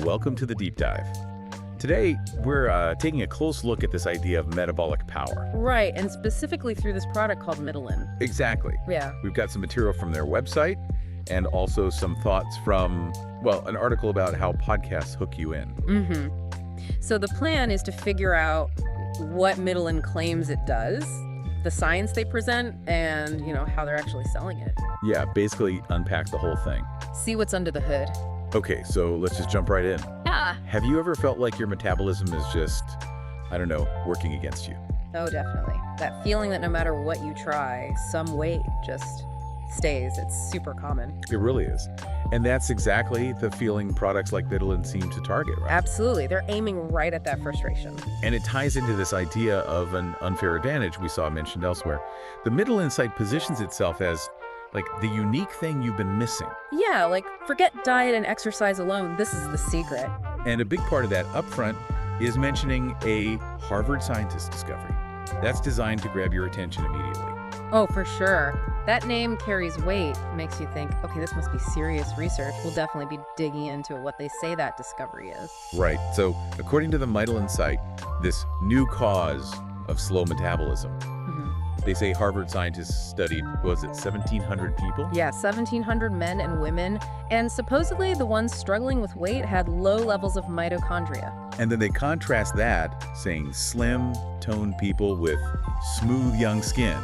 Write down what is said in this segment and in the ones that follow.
welcome to the deep dive. Today, we're taking a close look at this idea of metabolic power. Right, and specifically through this product called Mitolyn. Exactly. Yeah. We've got some material from their website and also some thoughts from, well, an article about how podcasts hook you in. So the plan is to figure out what Mitolyn claims it does, the science they present, and, how they're actually selling it. Yeah, basically unpack the whole thing. See what's under the hood. Okay, so let's just jump right in. Yeah. Have you ever felt like your metabolism is just, working against you? Oh, definitely. That feeling that no matter what you try, some weight just stays. It's super common. It really is. And that's exactly the feeling products like Mitolyn seem to target, right? Absolutely. They're aiming right at that frustration. And it ties into this idea of an unfair advantage we saw mentioned elsewhere. The Mitolyn site positions itself as the unique thing you've been missing. Yeah, forget diet and exercise alone. This is the secret. And a big part of that upfront is mentioning a Harvard scientist discovery. That's designed to grab your attention immediately. Oh, for sure. That name carries weight, makes you think, okay, this must be serious research. We'll definitely be digging into what they say that discovery is. Right. So according to the Mitolyn site, this new cause of slow metabolism, they say Harvard scientists studied, 1,700 people? Yeah, 1,700 men and women. And supposedly the ones struggling with weight had low levels of mitochondria. And then they contrast that, saying slim, toned people with smooth young skin,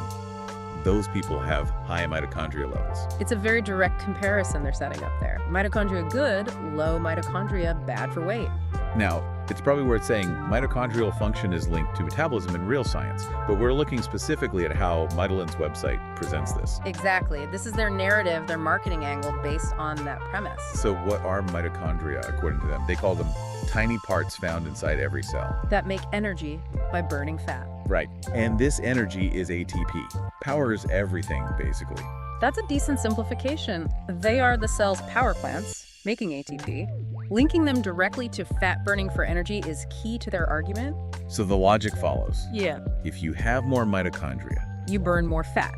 those people have high mitochondria levels. It's a very direct comparison they're setting up there. Mitochondria good, low mitochondria bad for weight. Now, it's probably worth saying mitochondrial function is linked to metabolism in real science, but we're looking specifically at how Mitolyn's website presents this. Exactly. This is their narrative, their marketing angle based on that premise. So what are mitochondria, according to them? They call them tiny parts found inside every cell. That make energy by burning fat. Right. And this energy is ATP. Powers everything, basically. That's a decent simplification. They are the cell's power plants, making ATP. Linking them directly to fat burning for energy is key to their argument. So the logic follows. Yeah. If you have more mitochondria, you burn more fat.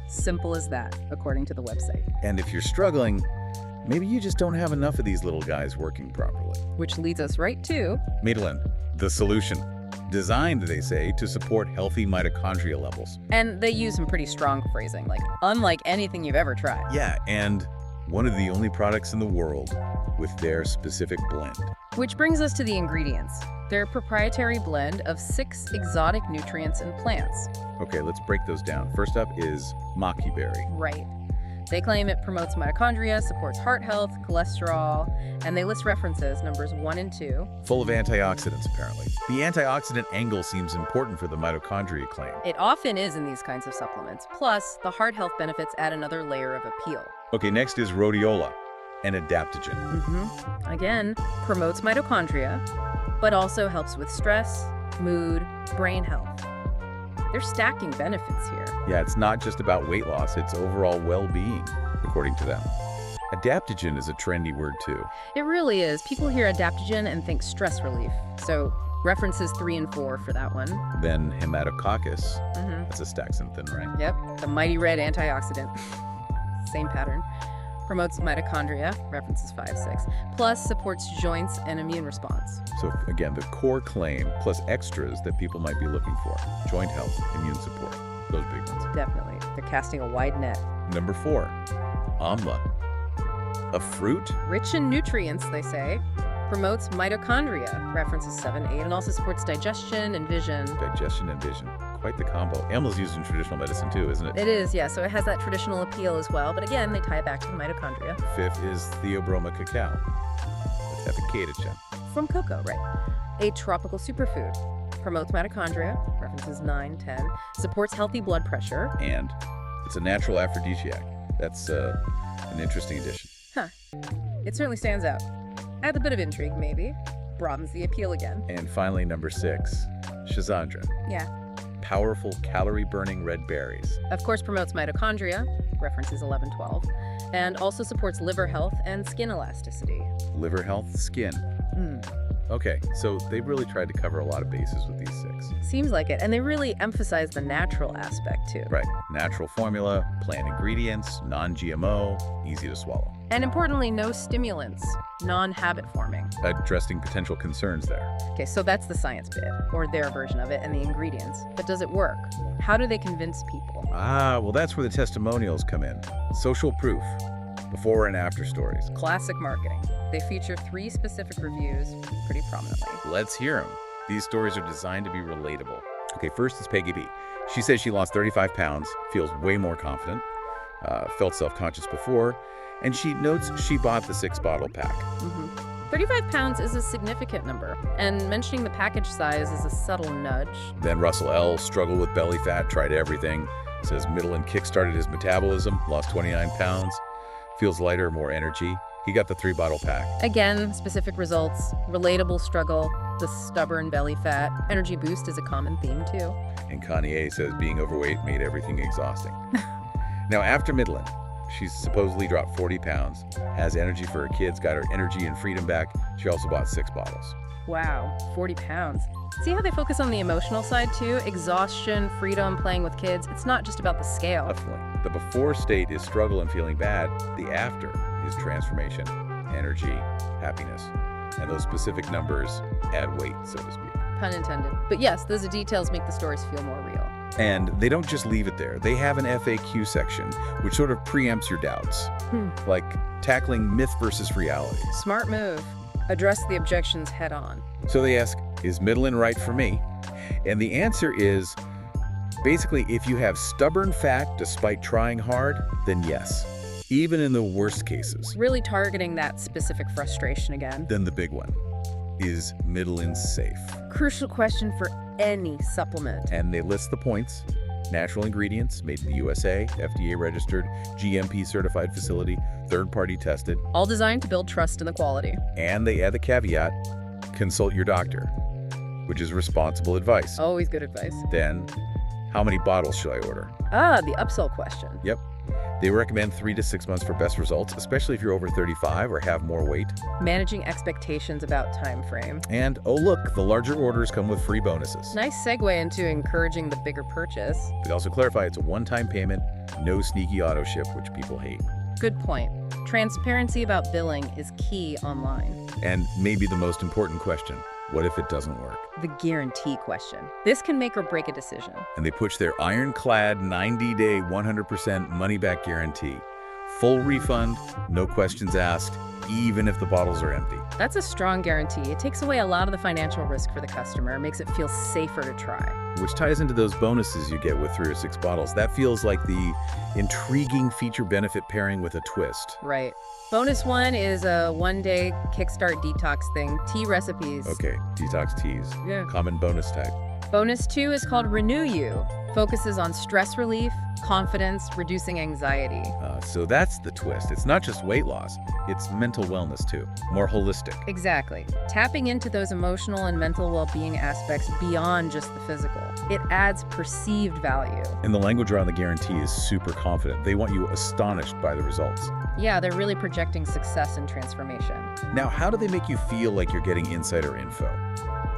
Simple as that, according to the website. And if you're struggling, maybe you just don't have enough of these little guys working properly. Which leads us right to Mitolyn, the solution. Designed, they say, to support healthy mitochondria levels. And they use some pretty strong phrasing, unlike anything you've ever tried. Yeah, and one of the only products in the world with their specific blend. Which brings us to the ingredients. Their proprietary blend of 6 exotic nutrients and plants. Okay, let's break those down. First up is maki berry. Right. They claim it promotes mitochondria, supports heart health, cholesterol, and they list references, numbers 1 and 2. Full of antioxidants, apparently. The antioxidant angle seems important for the mitochondria claim. It often is in these kinds of supplements. Plus, the heart health benefits add another layer of appeal. Okay, next is rhodiola, an adaptogen. Again, promotes mitochondria, but also helps with stress, mood, brain health. They're stacking benefits here. Yeah, it's not just about weight loss, it's overall well-being, according to them. Adaptogen is a trendy word, too. It really is. People hear adaptogen and think stress relief. So references 3 and 4 for that one. Then hematococcus. That's a staxanthin, right? Yep, the mighty red antioxidant. Same pattern. Promotes mitochondria, references 5, 6, plus supports joints and immune response. So again, the core claim plus extras that people might be looking for. Joint health, immune support, those big ones. Definitely. They're casting a wide net. Number 4, amla. A fruit? Rich in nutrients, they say. Promotes mitochondria, references 7, 8, and also supports digestion and vision. Digestion and vision. Quite the combo. Amla's used in traditional medicine too, isn't it? It is, yeah. So it has that traditional appeal as well. But again, they tie it back to the mitochondria. 5th is Theobroma cacao. Let's have a catechin. From cocoa, right. A tropical superfood. Promotes mitochondria, references 9, 10. Supports healthy blood pressure. And it's a natural aphrodisiac. That's an interesting addition. Huh. It certainly stands out. Adds a bit of intrigue, maybe. Broadens the appeal again. And finally, number 6, schizandra. Yeah. Powerful calorie-burning red berries. Of course, promotes mitochondria, references 11, 12, and also supports liver health and skin elasticity. Liver health, skin. Okay, so they really tried to cover a lot of bases with these 6. Seems like it. And they really emphasize the natural aspect, too. Right. Natural formula, plant ingredients, non-GMO, easy to swallow. And importantly, no stimulants, non-habit forming. Addressing potential concerns there. Okay, so that's the science bit, or their version of it, and the ingredients. But does it work? How do they convince people? Well, that's where the testimonials come in. Social proof. Before and after stories. Classic marketing. They feature 3 specific reviews pretty prominently. Let's hear them. These stories are designed to be relatable. Okay, first is Peggy B. She says she lost 35 pounds, feels way more confident, felt self-conscious before, and she notes she bought the 6-bottle pack. 35 pounds is a significant number, and mentioning the package size is a subtle nudge. Then Russell L. struggled with belly fat, tried everything. Says Mitolyn kickstarted his metabolism, lost 29 pounds, feels lighter, more energy. He got the 3-bottle pack. Again, specific results, relatable struggle, the stubborn belly fat. Energy boost is a common theme, too. And Kanye says being overweight made everything exhausting. Now, after Mitolyn, she's supposedly dropped 40 pounds, has energy for her kids, got her energy and freedom back. She also bought 6 bottles. Wow, 40 pounds. See how they focus on the emotional side, too? Exhaustion, freedom, playing with kids. It's not just about the scale. Definitely. The before state is struggle and feeling bad. The after is transformation, energy, happiness. And those specific numbers add weight, so to speak. Pun intended. But yes, those details make the stories feel more real. And they don't just leave it there. They have an FAQ section, which sort of preempts your doubts, like tackling myth versus reality. Smart move. Address the objections head on. So they ask, is Mitolyn right for me? And the answer is, basically, if you have stubborn fat despite trying hard, then yes, even in the worst cases. Really targeting that specific frustration again. Then the big one, is Mitolyn safe? Crucial question for any supplement. And they list the points. Natural ingredients, made in the USA, FDA registered, GMP certified facility, third-party tested. All designed to build trust in the quality. And they add the caveat, consult your doctor, which is responsible advice. Always good advice. Then, how many bottles should I order? The upsell question. Yep. They recommend 3 to 6 months for best results, especially if you're over 35 or have more weight. Managing expectations about time frame. And, oh look, the larger orders come with free bonuses. Nice segue into encouraging the bigger purchase. They also clarify it's a one-time payment, no sneaky auto ship, which people hate. Good point. Transparency about billing is key online. And maybe the most important question, what if it doesn't work? The guarantee question. This can make or break a decision. And they push their ironclad 90-day 100% money-back guarantee. Full refund, no questions asked, even if the bottles are empty. That's a strong guarantee. It takes away a lot of the financial risk for the customer, makes it feel safer to try. Which ties into those bonuses you get with 3 or 6 bottles. That feels like the intriguing feature-benefit pairing with a twist. Right. Bonus 1 is a 1-day kickstart detox thing. Tea recipes. Okay, detox teas. Yeah. Common bonus type. Bonus 2 is called Renew You. Focuses on stress relief, confidence, reducing anxiety. So that's the twist. It's not just weight loss, it's mental wellness too. More holistic. Exactly. Tapping into those emotional and mental well-being aspects beyond just the physical. It adds perceived value. And the language around the guarantee is super confident. They want you astonished by the results. Yeah, they're really projecting success and transformation. Now, how do they make you feel like you're getting insider info?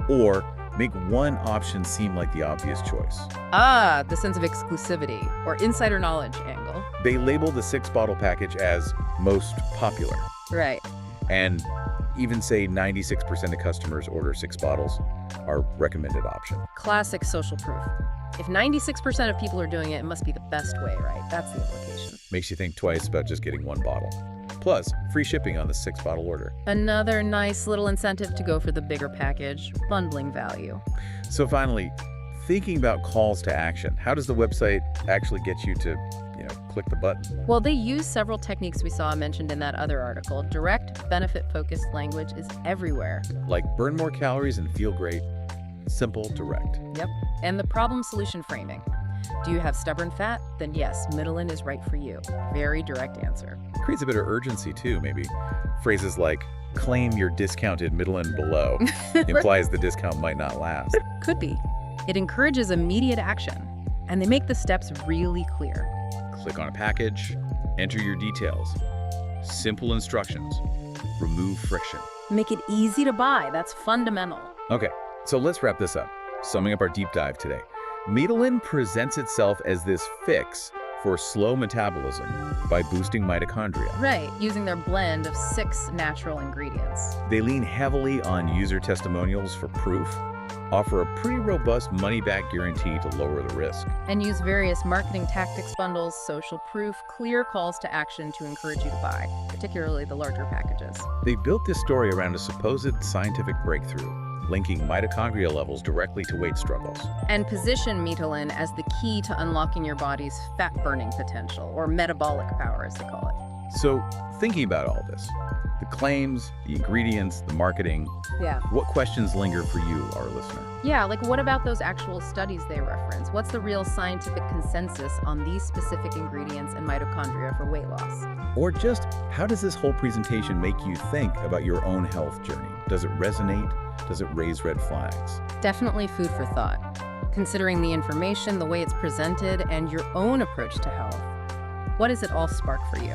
Or make one option seem like the obvious choice? The sense of exclusivity or insider knowledge angle. They label the 6-bottle package as most popular. Right. And even say 96% of customers order 6 bottles are recommended option. Classic social proof. If 96% of people are doing it, it must be the best way, right? That's the implication. Makes you think twice about just getting 1 bottle. Plus, free shipping on the 6-bottle order. Another nice little incentive to go for the bigger package, bundling value. So finally, thinking about calls to action, how does the website actually get you to, click the button? Well, they use several techniques we saw mentioned in that other article. Direct, benefit-focused language is everywhere. Like burn more calories and feel great. Simple, direct. Yep. And the problem-solution framing. Do you have stubborn fat? Then yes, Mitolyn is right for you. Very direct answer. Creates a bit of urgency too, maybe. Phrases like, claim your discounted Mitolyn below implies the discount might not last. Could be. It encourages immediate action, and they make the steps really clear. Click on a package, enter your details. Simple instructions. Remove friction. Make it easy to buy. That's fundamental. Okay, so let's wrap this up. Summing up our deep dive today. Mitolyn presents itself as this fix for slow metabolism by boosting mitochondria. Right, using their blend of 6 natural ingredients. They lean heavily on user testimonials for proof, offer a pretty robust money-back guarantee to lower the risk. And use various marketing tactics bundles, social proof, clear calls to action to encourage you to buy, particularly the larger packages. They built this story around a supposed scientific breakthrough, linking mitochondria levels directly to weight struggles. And position Mitolyn as the key to unlocking your body's fat-burning potential, or metabolic power as they call it. So, thinking about all this, the claims, the ingredients, the marketing, Yeah. what questions linger for you, our listener? Yeah, like what about those actual studies they reference? What's the real scientific consensus on these specific ingredients and mitochondria for weight loss? Or just, how does this whole presentation make you think about your own health journey? Does it resonate? Does it raise red flags? Definitely food for thought. Considering the information, the way it's presented, and your own approach to health, what does it all spark for you?